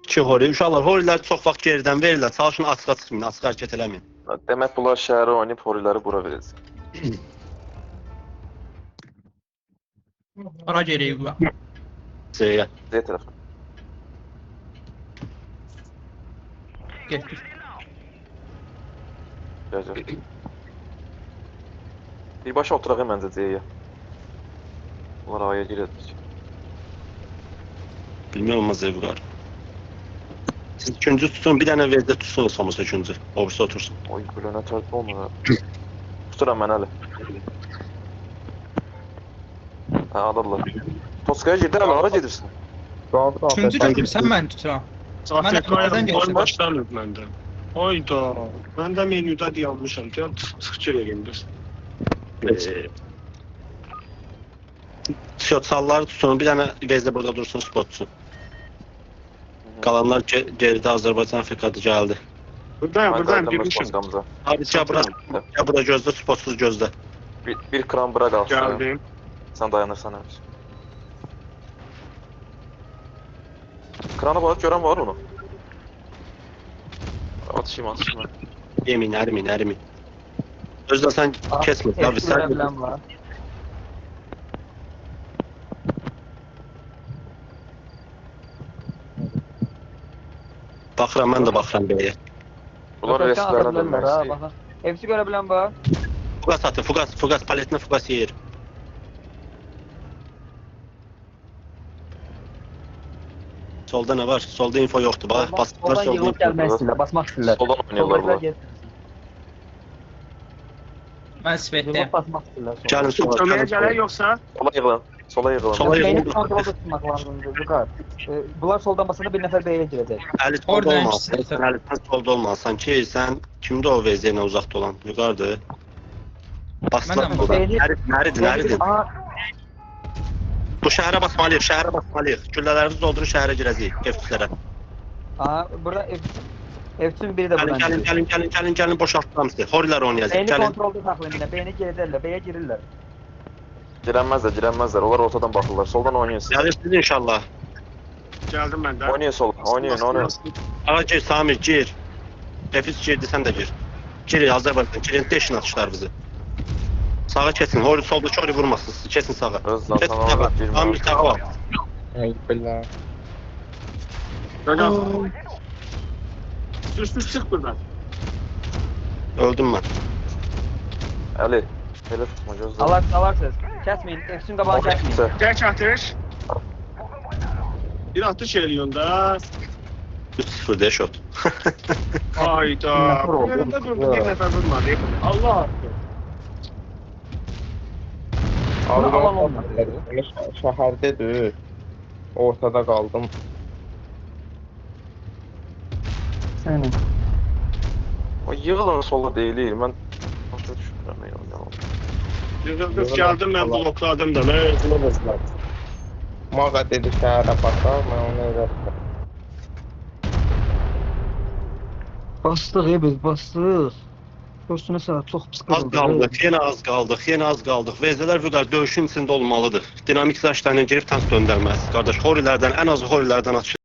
İki hori. Uşaqlar, horilər çox vaxt geridən verirlər. Çalışın açığa çıxmayın, açıq hərəkət eləməyin. Demək bunlar şəhərə oynayıb horiləri bura verəcək. Ara geriye bu. Z'yə. Z tərəfə. Getdik. Gəl. Birbaşa oturaq məncə C-yə. Bunlar A'ya girəcək. Bilmiyorum ama Z vurur. Siz üçüncü tutun, bir dənə vezdə tutsun olsamız üçüncü. Obrisi otursun. Oy, bölənə tərtib olmur. Tuturam mən hələ. Hə, alırlar. Toskaya girdin hələ, hara gedirsin? Üçüncü götür, sen ben tuturam. Zaten Mən əvvəldən oyun geçdim. başlanıb məndə. Hayda. Mən də menüdə yanmışam. Deyəm, çıxıcı vereyim biz. Şotsalları tutun, bir dənə vezdə burada dursun, spotsun. Qalanlar geridə Azərbaycan Afrikada gəldi. Buradayım, girmişim. Abi ya bura gözlə, spotsuz gözlə. Bir kran bura qalsın. Gəldim. Sən dayanırsan həmişə. Krana bax, görən var onu. Atışım. Yemin, ərimin. Gözlə sən kesmə, abi sən. Baxıram, mən də baxıram beyə. Bunlar restlərə dönmək istəyir. Hepsi görebilen var. Fugas atın, fugas, paletinə fugas yeyir. Solda nə var? Solda info yoxdur, bax. Basdılar Oradan solda yığılıp info. gelmek istiyorlar, basmak istiyorlar. Soldan oynayırlar bunlar. Ben Svet'teyim. Yığılıp basmak istiyorlar. Gəlin sola, Köməyə gəlin gələk sola. yoxsa? Sola yığılan. Sola yığılan. Beyni kontrolda tutmak lazım Zuka. Bunlar soldan basında bir nefer B'ye girecek. Əli solda Oradan olmalısan, hepsi- sən əlindən solda olmalısan ki, sən kimdə o vezəylə uzaqda olan? Yuqarıdır. Basdılar Mənəm. burada. Beyni- Nəridir? Aha, Bu şəhərə basmalıyıq. Güllələrimizi doldurun, şəhərə girəcəyik, F3-lərə. aha, burada F3'ün biri de buradan giriyor. Gəlin, boşaltdıram sizi. Horilər oynayacaq, Beyni gəlin. kontrolda saklayın yine. Beyni gerilerler, B'ye girirler. Girənməzlər. Onlar ortadan baxırlar. Soldan oynayın siz. Gəlirsiniz inşallah. Gəldim mən də. Oynayın sol. Oynayın. Ağa gir, Samir, gir. F3 girdi, sən də gir. Gir, Azərbaycan, girin, deşin atışlar bizi. Sağa kesin, hori solda çori vurmasın, kesin sağa. Öz Kesin zaten sağa, alıb girmə. Amil sağa var. Gəldim. Sür çıx buradan. Öldüm mən. Əli. Belə tutma gözlə. Alarsınız. Kesmeyin. F3'ün kabağını kesmeyin. Gəl atış. Bir atış eləyin da. 3-0 deş ot. Hayda. Yerində durdu, bir nəfər vurmadı. Allah haqqı. Bunu alan olmadı. Şəhərdədir. Ortada qaldım. Aynen. O yığılan sola deyilir. Mən başa düşmürəm yalan. Yığıldıq, gəldim, mən blokladım da. Mən buna basılar. Mağa dedi şəhərə baxar, mən onu öyrətdim. Bastık biz bastık. Dostuna saat çok pis Az qaldıq, yenə az qaldıq. Vezələr vüqar döyüşün içində olmalıdır. Dinamik zəşlərlə girib tank döndərməz. Qardaş, horilərdən, ən azı horilərdən atış